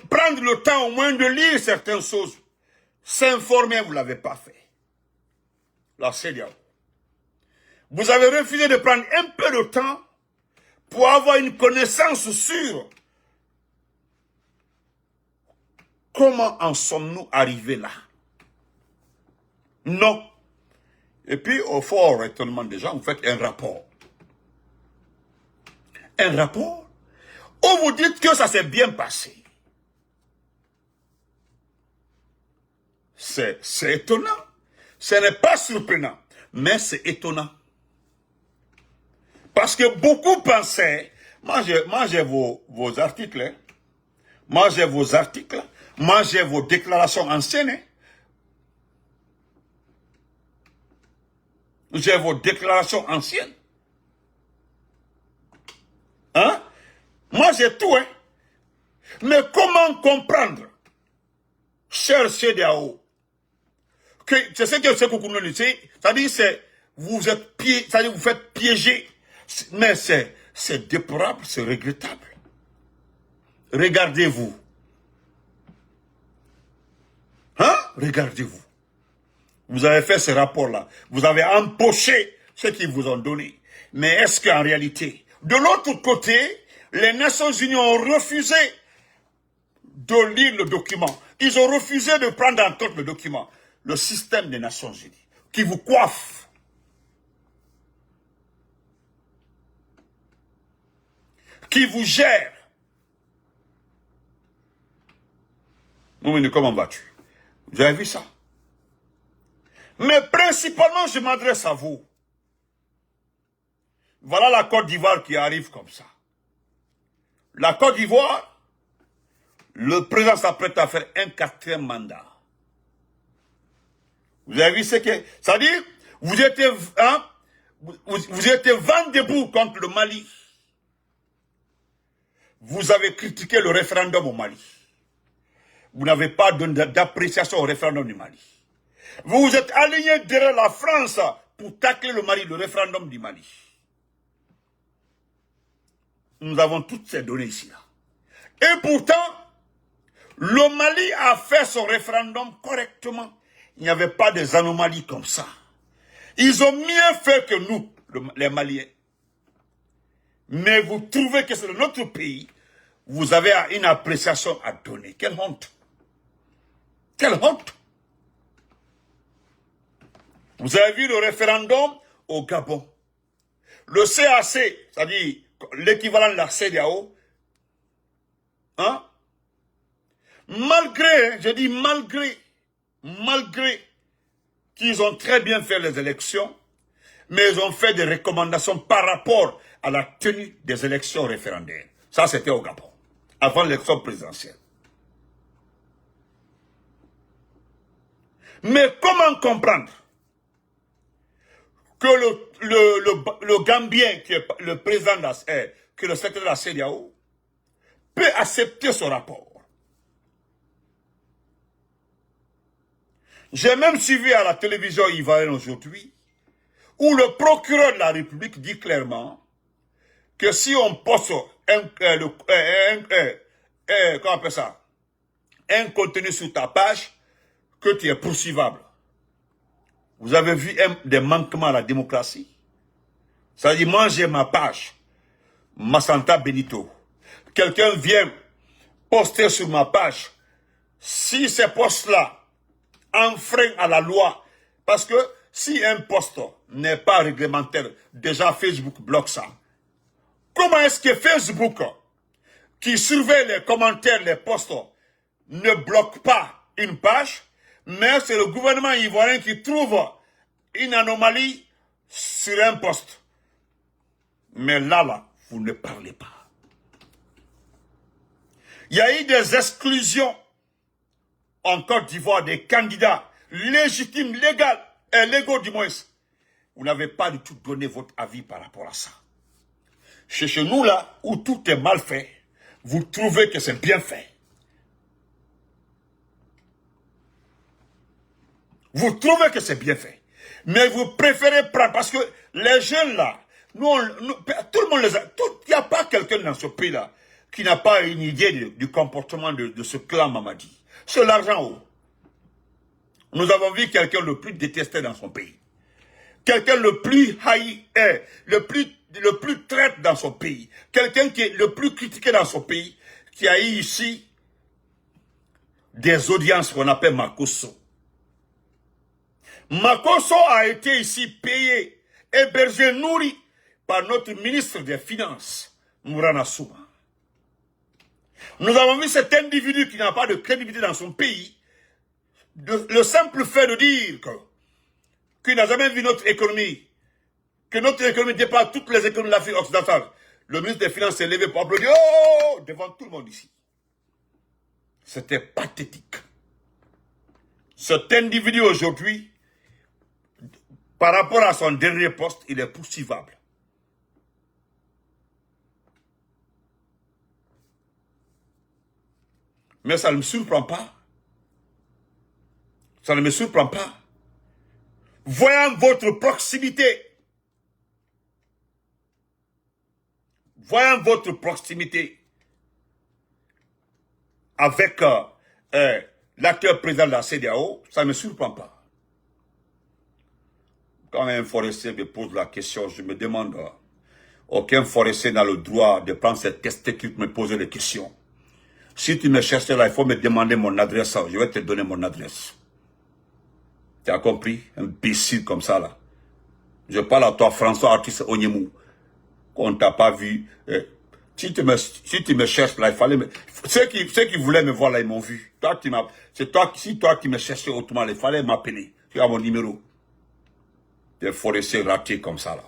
prendre le temps au moins de lire certaines choses, s'informer, vous ne l'avez pas fait. La CEDEAO. Vous avez refusé de prendre un peu de temps pour avoir une connaissance sur comment en sommes-nous arrivés là. Non. Et puis, au fort étonnement des gens, vous faites un rapport. Un rapport où vous dites que ça s'est bien passé. C'est étonnant. Ce n'est pas surprenant, mais c'est étonnant. Parce que beaucoup pensaient, moi j'ai vos articles, hein. Moi j'ai vos articles, moi j'ai vos déclarations anciennes. Hein. J'ai vos déclarations anciennes. Hein? Moi j'ai tout, hein. Mais comment comprendre, cher CEDEAO, que c'est ce que c'est Koukoulou dit, c'est-à-dire vous faites piéger, mais c'est déplorable, c'est regrettable. Regardez-vous. Hein? regardez-vous. Vous avez fait ce rapport-là. Vous avez empoché ce qu'ils vous ont donné. Mais est-ce qu'en réalité, de l'autre côté, les Nations Unies ont refusé de lire le document. Ils ont refusé de prendre en compte le document. Le système des Nations Unies, qui vous coiffe. Qui vous gère. Comment vas-tu? Vous avez vu ça? Mais principalement, je m'adresse à vous. Voilà la Côte d'Ivoire qui arrive comme ça. La Côte d'Ivoire, le président s'apprête à faire un 4e mandat. Vous avez vu ce que... C'est-à-dire, vous étiez vent debout contre le Mali. Vous avez critiqué le référendum au Mali. Vous n'avez pas d'appréciation au référendum du Mali. Vous vous êtes aligné derrière la France pour tacler le Mali, le référendum du Mali. Nous avons toutes ces données ici. Là. Et pourtant, le Mali a fait son référendum correctement. Il n'y avait pas des anomalies comme ça. Ils ont mieux fait que nous, les Maliens. Mais vous trouvez que c'est notre pays, vous avez une appréciation à donner. Quelle honte! Quelle honte! Vous avez vu le référendum au Gabon. Le CAC, c'est-à-dire l'équivalent de la CEDEAO, hein? Malgré, je dis malgré qu'ils ont très bien fait les élections, mais ils ont fait des recommandations par rapport à la tenue des élections référendaires. Ça, c'était au Gabon, avant l'élection présidentielle. Mais comment comprendre que le Gambien, qui est le président de la, que le secrétaire de la CEDEAO, peut accepter ce rapport? J'ai même suivi à la télévision ivoirienne aujourd'hui, où le procureur de la République dit clairement que si on poste comment on appelle ça, un contenu sur ta page, que tu es poursuivable. Vous avez vu des manquements à la démocratie? Ça dit, moi j'ai ma page, Massanta Benito. Quelqu'un vient poster sur ma page. Si ces postes-là enfreignent à la loi, parce que si un poste n'est pas réglementaire, déjà Facebook bloque ça. Comment est-ce que Facebook, qui surveille les commentaires, les posts, ne bloque pas une page, mais c'est le gouvernement ivoirien qui trouve une anomalie sur un poste. Mais là, vous ne parlez pas. Il y a eu des exclusions en Côte d'Ivoire des candidats légitimes, légaux du moins. Vous n'avez pas du tout donné votre avis par rapport à ça. Chez nous, là, où tout est mal fait, vous trouvez que c'est bien fait. Vous trouvez que c'est bien fait. Mais vous préférez prendre, parce que les jeunes là, tout le monde les a, il n'y a pas quelqu'un dans ce pays-là qui n'a pas une idée du comportement de ce clan Mamadi. C'est l'argent haut. Nous avons vu quelqu'un le plus détesté dans son pays. Quelqu'un le plus haï, le plus traite dans son pays. Quelqu'un qui est le plus critiqué dans son pays, qui a eu ici des audiences qu'on appelle Makosso. Makosso a été ici payé, hébergé, nourri par notre ministre des Finances, Mourana Souma. Nous avons vu cet individu qui n'a pas de crédibilité dans son pays, le simple fait de dire qu'il n'a jamais vu notre économie, que notre économie dépasse toutes les économies de l'Afrique occidentale. Le ministre des Finances s'est levé pour applaudir devant tout le monde ici. C'était pathétique. Cet individu aujourd'hui, par rapport à son dernier poste, il est poursuivable. Mais ça ne me surprend pas. Ça ne me surprend pas. Voyant votre proximité, avec l'actuel président de la CEDEAO, ça ne me surprend pas. Quand un forestier me pose la question, je me demande, aucun forestier n'a le droit de prendre cette testicule pour me poser des questions. Si tu me cherches là, il faut me demander mon adresse, je vais te donner mon adresse. Tu as compris? Un imbécile comme ça là. Je parle à toi, François Artiste Onyemou, qu'on t'a pas vu. Si tu me cherches là, il fallait me... Ceux qui voulaient me voir là, ils m'ont vu. Si toi qui me cherchais autrement, il fallait m'appeler. Tu as mon numéro. Des forestiers ratés comme ça là.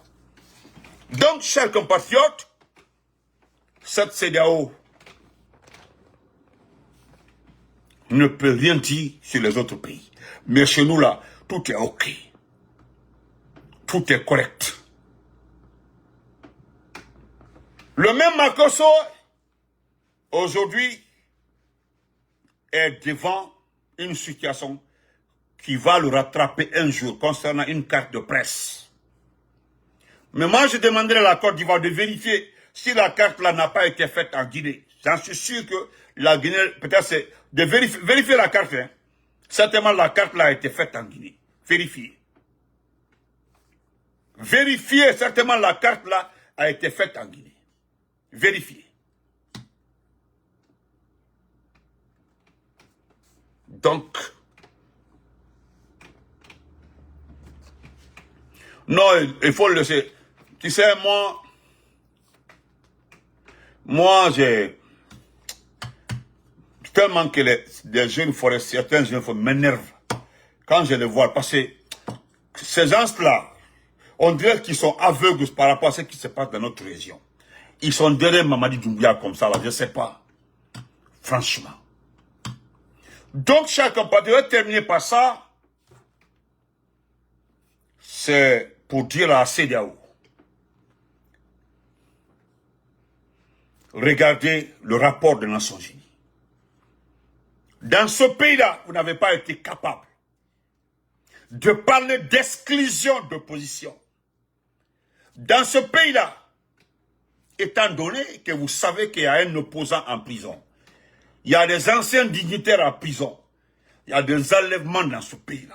Donc, chers compatriotes, cette CEDEAO ne peut rien dire sur les autres pays. Mais chez nous là, tout est OK. Tout est correct. Le même Makosso, aujourd'hui, est devant une situation qui va le rattraper un jour concernant une carte de presse. Mais moi, je demanderai à la Côte d'Ivoire de vérifier si la carte là n'a pas été faite en Guinée. J'en suis sûr que la Guinée, peut-être c'est de vérifier la carte. Hein. Certainement, la carte là a été faite en Guinée. Vérifiez. Vérifiez, certainement la carte là a été faite en Guinée. Vérifiez. Donc, non, il faut le laisser. Tu sais, j'ai tellement que des jeunes forestiers, certains jeunes forestiers m'énervent quand je les vois, parce que ces gens-là, on dirait qu'ils sont aveugles par rapport à ce qui se passe dans notre région. Ils sont derrière Mamadi Doumbouya comme ça, là, je ne sais pas. Franchement. Donc, chaque compatriote va terminer par ça. C'est pour dire à CEDEAO. Regardez le rapport des Nations Unies. Dans ce pays-là, vous n'avez pas été capable de parler d'exclusion d'opposition. Dans ce pays-là, étant donné que vous savez qu'il y a un opposant en prison, il y a des anciens dignitaires en prison, il y a des enlèvements dans ce pays-là.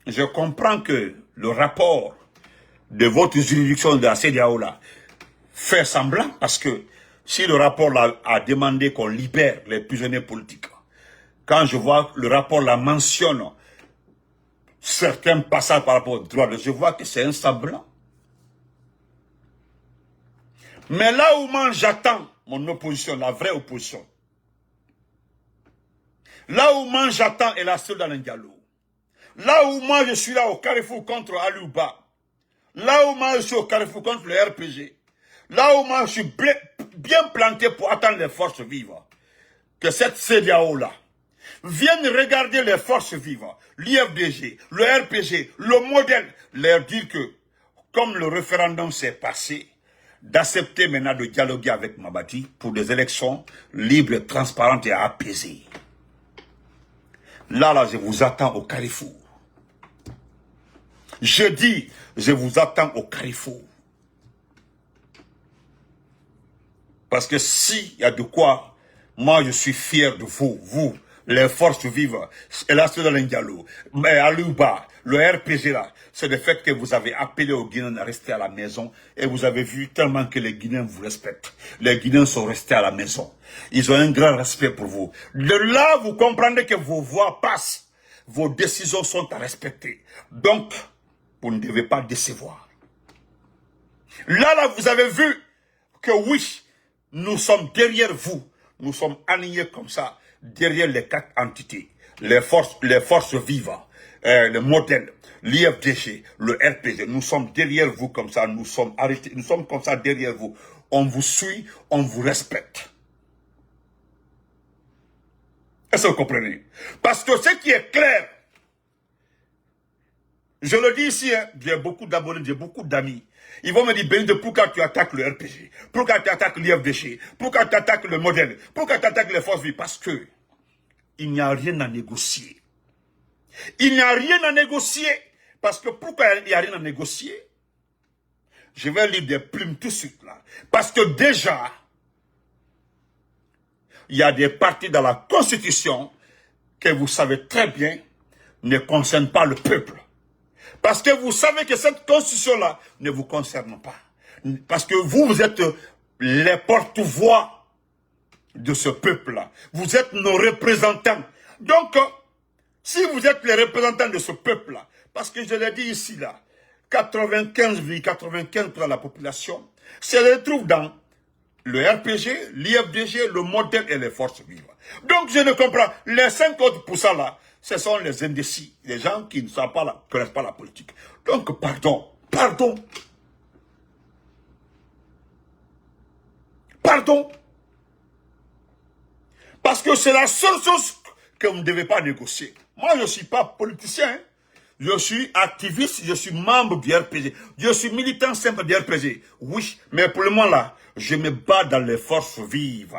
Je comprends que le rapport de votre juridiction de la CEDEAO là fait semblant, parce que si le rapport là a demandé qu'on libère les prisonniers politiques, quand je vois le rapport là mentionne certains passages par rapport aux droits, je vois que c'est un semblant. Mais là où moi j'attends mon opposition, la vraie opposition, là où moi j'attends et la seule dans le Diallo, là où moi je suis là au carrefour contre Alouba, là où moi je suis au carrefour contre le RPG, là où moi je suis bien planté pour attendre les forces vives, que cette CEDEAO là vienne regarder les forces vives, l'IFDG, le RPG, le modèle, leur dire que comme le référendum s'est passé, d'accepter maintenant de dialoguer avec Mabadi pour des élections libres, transparentes et apaisées. Là, je vous attends au carrefour. Je dis, je vous attends au carrefour. Parce que s'il y a de quoi, moi je suis fier de vous, les forces vives, Elasto Diallo, Alouba, le RPG là, c'est le fait que vous avez appelé aux Guinéens à rester à la maison et vous avez vu tellement que les Guinéens vous respectent. Les Guinéens sont restés à la maison. Ils ont un grand respect pour vous. De là, vous comprenez que vos voix passent. Vos décisions sont à respecter. Donc, vous ne devez pas décevoir. Là, vous avez vu que oui, nous sommes derrière vous. Nous sommes alignés comme ça, derrière les 4 entités. Les forces vives, le modèle, l'IFDG, le RPG. Nous sommes derrière vous comme ça, nous sommes arrêtés, nous sommes comme ça derrière vous. On vous suit, on vous respecte. Est-ce que vous comprenez? Parce que ce qui est clair, je le dis ici, hein, j'ai beaucoup d'abonnés, j'ai beaucoup d'amis. Ils vont me dire, Benito, pourquoi tu attaques le RPG? Pourquoi tu attaques l'IFDG? Pourquoi tu attaques le modèle? Pourquoi tu attaques les forces vives? Parce que il n'y a rien à négocier. Il n'y a rien à négocier. Parce que pourquoi il n'y a rien à négocier? Je vais lire des plumes tout de suite là. Parce que déjà, il y a des parties dans la Constitution que vous savez très bien ne concernent pas le peuple. Parce que vous savez que cette Constitution-là ne vous concerne pas. Parce que vous êtes les porte-voix de ce peuple-là. Vous êtes nos représentants. Donc, si vous êtes les représentants de ce peuple-là, parce que je l'ai dit ici, là, 95,95% de la population se retrouve dans le RPG, l'IFDG, le modèle et les forces vives. Donc, je ne comprends pas. Les 5 autres pourcents là, ce sont les indécis, les gens qui ne savent pas connaissent pas la politique. Donc, pardon. Parce que c'est la seule chose que vous ne devez pas négocier. Moi, je ne suis pas politicien. Hein. Je suis activiste, je suis membre du RPG. Je suis militant simple du RPG. Oui, mais pour le moment là, je me bats dans les forces vives.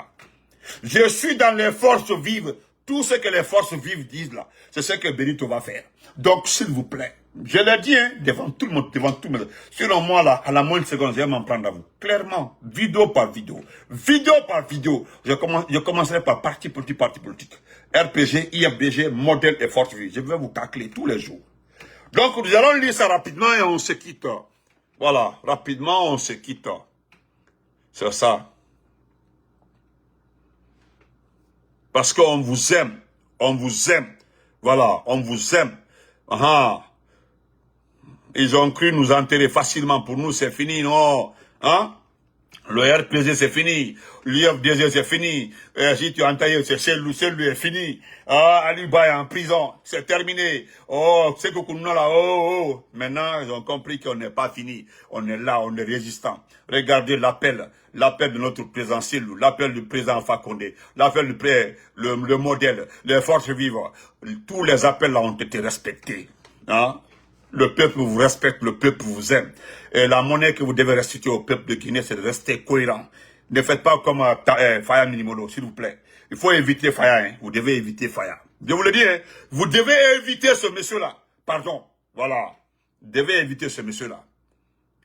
Je suis dans les forces vives. Tout ce que les forces vives disent là, c'est ce que Benito va faire. Donc, s'il vous plaît, je l'ai dit hein, devant tout le monde, Selon moi là, à la moindre seconde, je vais m'en prendre à vous. Clairement, vidéo par vidéo. Je commencerai par parti politique. RPG, IFDG, modèle et forces vives. Je vais vous tacler tous les jours. Donc, nous allons lire ça rapidement et on se quitte. Voilà, rapidement, on se quitte. C'est ça. Parce qu'on vous aime. Voilà, on vous aime. Ils ont cru nous enterrer facilement. Pour nous, c'est fini, non? Hein? Le RPG, c'est fini. L'IFDG, c'est fini. Si tu as entendu, c'est lui est fini. Ali Ba est en prison. C'est terminé. C'est que nous là. Maintenant, ils ont compris qu'on n'est pas fini. On est là, on est résistant. Regardez l'appel de notre président Silou, l'appel du président Fakonde, l'appel du le modèle, les forces vives. Tous les appels là ont été respectés. Hein? Le peuple vous respecte, le peuple vous aime. Et la monnaie que vous devez restituer au peuple de Guinée, c'est de rester cohérent. Ne faites pas comme Faya Minimolo, s'il vous plaît. Il faut éviter Faya, hein. Vous devez éviter Faya. Je vous le dis, hein. Vous devez éviter ce monsieur-là. Pardon, voilà. Vous devez éviter ce monsieur-là.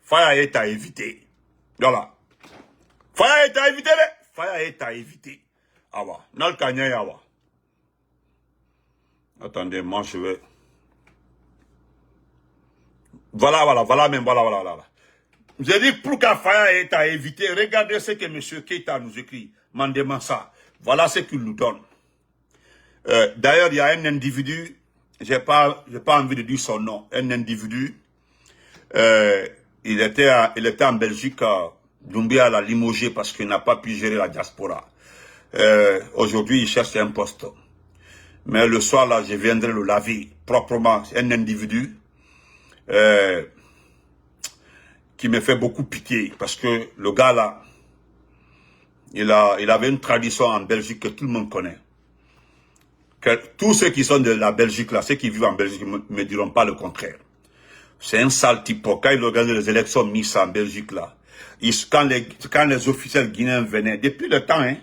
Faya est à éviter. Voilà. Faya est à éviter, Faya est à éviter. Awa. Nal Kanya Yawa. Attendez, moi je vais... Voilà. J'ai dit, pour qu'Afaya ait à éviter, regardez ce que M. Keita nous écrit, Mandemansa. Voilà ce qu'il nous donne. D'ailleurs, il y a un individu, j'ai pas envie de dire son nom, un individu, il était en Belgique, Doumbia l'a limogé parce qu'il n'a pas pu gérer la diaspora. Aujourd'hui, il cherche un poste. Mais le soir, là, je viendrai le laver proprement. Un individu qui me fait beaucoup pitié parce que le gars là, il avait une tradition en Belgique que tout le monde connaît. Tous ceux qui sont de la Belgique là, ceux qui vivent en Belgique ne me diront pas le contraire. C'est un sale type. Quand il organise les élections Miss en Belgique là, quand les officiels guinéens venaient, depuis le temps, hein,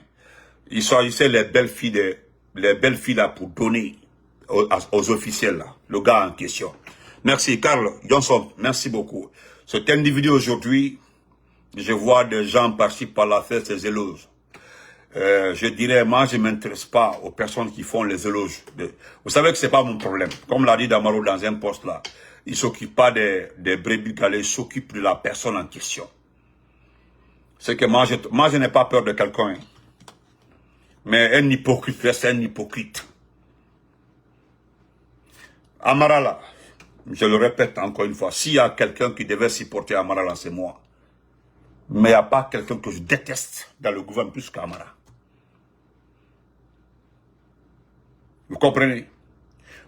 ils choisissaient les belles filles là pour donner aux officiels là, le gars en question. Merci, Carl Johnson, merci beaucoup. Cet individu aujourd'hui, je vois des gens par-ci par-là faire ses éloges. Je dirais, moi, je ne m'intéresse pas aux personnes qui font les éloges. Vous savez que ce n'est pas mon problème. Comme l'a dit Damaro dans un poste là, il ne s'occupe pas des brebis galets, il s'occupe de la personne en question. C'est que moi, je n'ai pas peur de quelqu'un. Hein. Mais un hypocrite reste un hypocrite. Amara là, je le répète encore une fois, s'il y a quelqu'un qui devait supporter Amara là, c'est moi. Mais il n'y a pas quelqu'un que je déteste dans le gouvernement plus qu'Amara. Vous comprenez?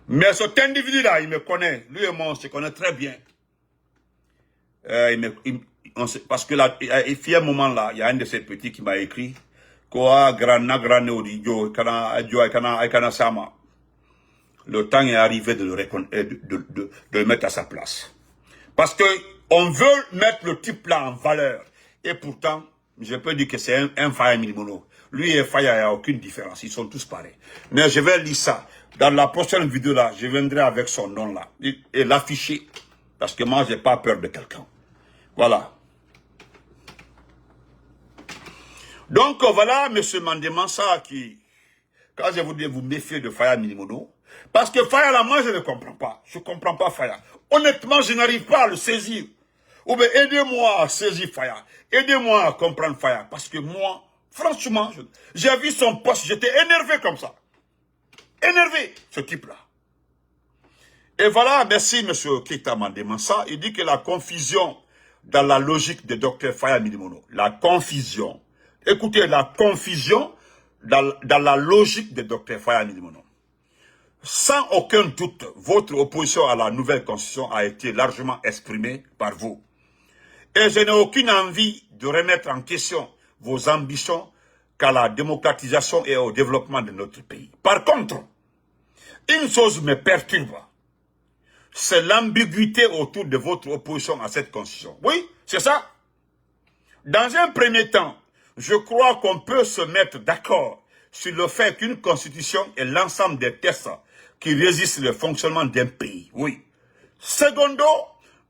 Mais cet individu-là, il me connaît. Lui et moi, on se connaît très bien. Parce que là, il y a un moment là, il y a un de ces petits qui m'a écrit Koa grana sama. Le temps est arrivé de le mettre à sa place. Parce que on veut mettre le type là en valeur. Et pourtant, je peux dire que c'est un Faya Minimono. Lui et Faya, il n'y a aucune différence. Ils sont tous pareils. Mais je vais lire ça. Dans la prochaine vidéo là, je viendrai avec son nom là. Et l'afficher. Parce que moi, je n'ai pas peur de quelqu'un. Voilà. Donc voilà, M. Mandemansa qui, quand je vous dis vous méfier de Faya Milimono, parce que Faya là, moi je ne comprends pas. Je ne comprends pas Faya. Honnêtement, je n'arrive pas à le saisir. Ou bien aidez-moi à saisir Faya. Aidez-moi à comprendre Faya. Parce que moi, franchement, j'ai vu son poste, j'étais énervé comme ça. Énervé, ce type-là. Et voilà, merci M. Keita Mandemansa. Il dit que la confusion dans la logique de Dr Faya Milimono, la confusion, écoutez, la confusion dans la logique de Dr Faya Milimono. Sans aucun doute, votre opposition à la nouvelle constitution a été largement exprimée par vous. Et je n'ai aucune envie de remettre en question vos ambitions qu'à la démocratisation et au développement de notre pays. Par contre, une chose me perturbe, c'est l'ambiguïté autour de votre opposition à cette constitution. Oui, c'est ça. Dans un premier temps, je crois qu'on peut se mettre d'accord sur le fait qu'une constitution est l'ensemble des tests qui résistent le fonctionnement d'un pays. Oui. Secondo,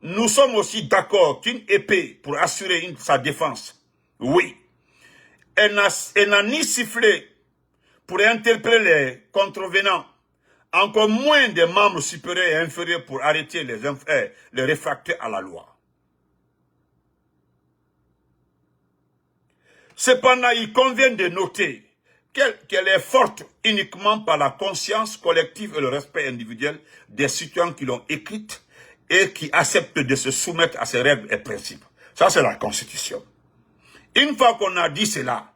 nous sommes aussi d'accord qu'une épée pour assurer sa défense. Oui. Elle n'a ni sifflé pour interpeller les contrevenants, encore moins des membres supérieurs et inférieurs pour arrêter les réfractaires à la loi. Cependant, il convient de noter qu'elle est forte uniquement par la conscience collective et le respect individuel des citoyens qui l'ont écrite et qui acceptent de se soumettre à ses règles et principes. Ça, c'est la Constitution. Une fois qu'on a dit cela,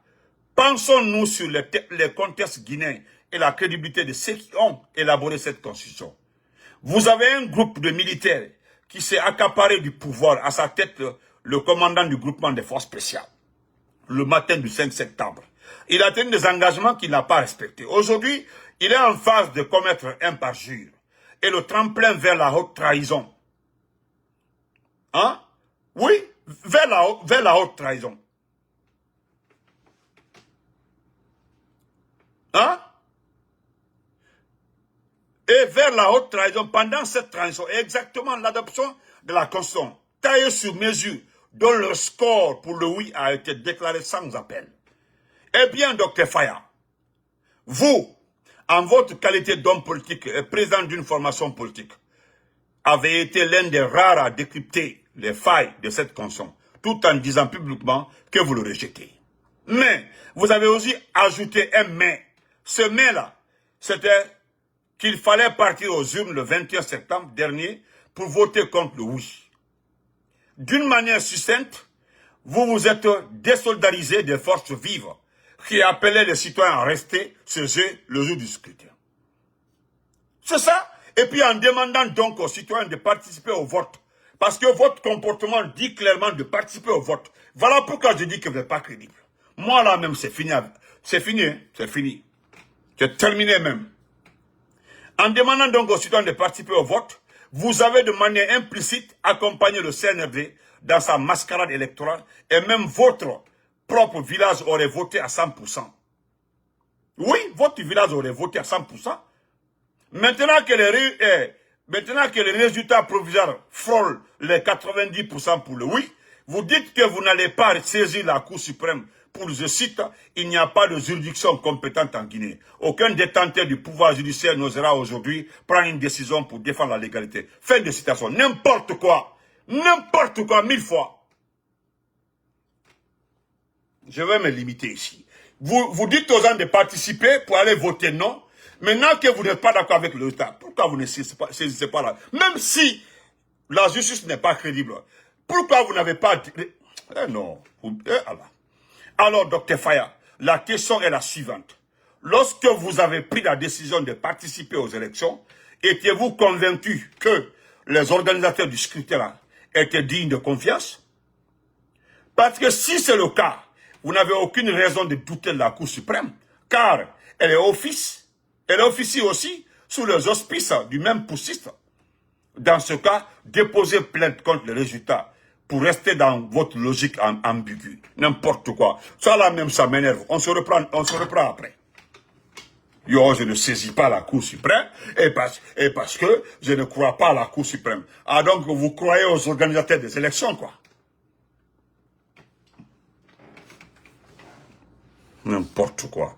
pensons-nous sur les contextes guinéens et la crédibilité de ceux qui ont élaboré cette Constitution. Vous avez un groupe de militaires qui s'est accaparé du pouvoir, à sa tête le commandant du groupement des forces spéciales, le matin du 5 septembre. Il a tenu des engagements qu'il n'a pas respectés. Aujourd'hui, il est en phase de commettre un parjure et le tremplin vers la haute trahison. Hein? Oui, vers la haute trahison. Hein? Et vers la haute trahison, pendant cette trahison, exactement l'adoption de la Constitution, taillée sur mesure, dont le score pour le oui a été déclaré sans appel. Eh bien, Dr Faya, vous, en votre qualité d'homme politique et président d'une formation politique, avez été l'un des rares à décrypter les failles de cette Constitution, tout en disant publiquement que vous le rejetez. Mais, vous avez aussi ajouté un mais. Ce mais-là, c'était qu'il fallait partir aux urnes le 21 septembre dernier pour voter contre le oui. D'une manière succincte, vous vous êtes désolidarisé des forces vives qui appelaient les citoyens à rester chez eux le jour du scrutin. C'est ça. Et puis en demandant donc aux citoyens de participer au vote, parce que votre comportement dit clairement de participer au vote. Voilà pourquoi je dis que vous n'êtes pas crédible. Moi là même, c'est fini. C'est fini, hein? C'est fini. C'est terminé même. En demandant donc aux citoyens de participer au vote, vous avez de manière implicite accompagné le CNRD dans sa mascarade électorale et même votre propre village aurait voté à 100%. Oui, votre village aurait voté à 100%. Maintenant que les résultats provisoires frôlent les 90% pour le oui, vous dites que vous n'allez pas saisir la Cour suprême pour, je cite, il n'y a pas de juridiction compétente en Guinée. Aucun détenteur du pouvoir judiciaire n'osera aujourd'hui prendre une décision pour défendre la légalité. Fin de citation. N'importe quoi, 1000 fois. Je vais me limiter ici. Vous dites aux gens de participer pour aller voter non. Maintenant que vous n'êtes pas d'accord avec le résultat, pourquoi vous ne saisissez pas là? Même si la justice n'est pas crédible, pourquoi vous n'avez pas... non. Alors, Dr Faya, la question est la suivante. Lorsque vous avez pris la décision de participer aux élections, étiez-vous convaincu que les organisateurs du scrutin étaient dignes de confiance? Parce que si c'est le cas, vous n'avez aucune raison de douter de la Cour suprême, car elle officie aussi sous les auspices du même poussiste. Dans ce cas, déposez plainte contre les résultats pour rester dans votre logique ambiguë. N'importe quoi. Ça là même, ça m'énerve. On se reprend après. Yo, je ne saisis pas la Cour suprême et parce que je ne crois pas à la Cour suprême. Ah donc, vous croyez aux organisateurs des élections, quoi. N'importe quoi.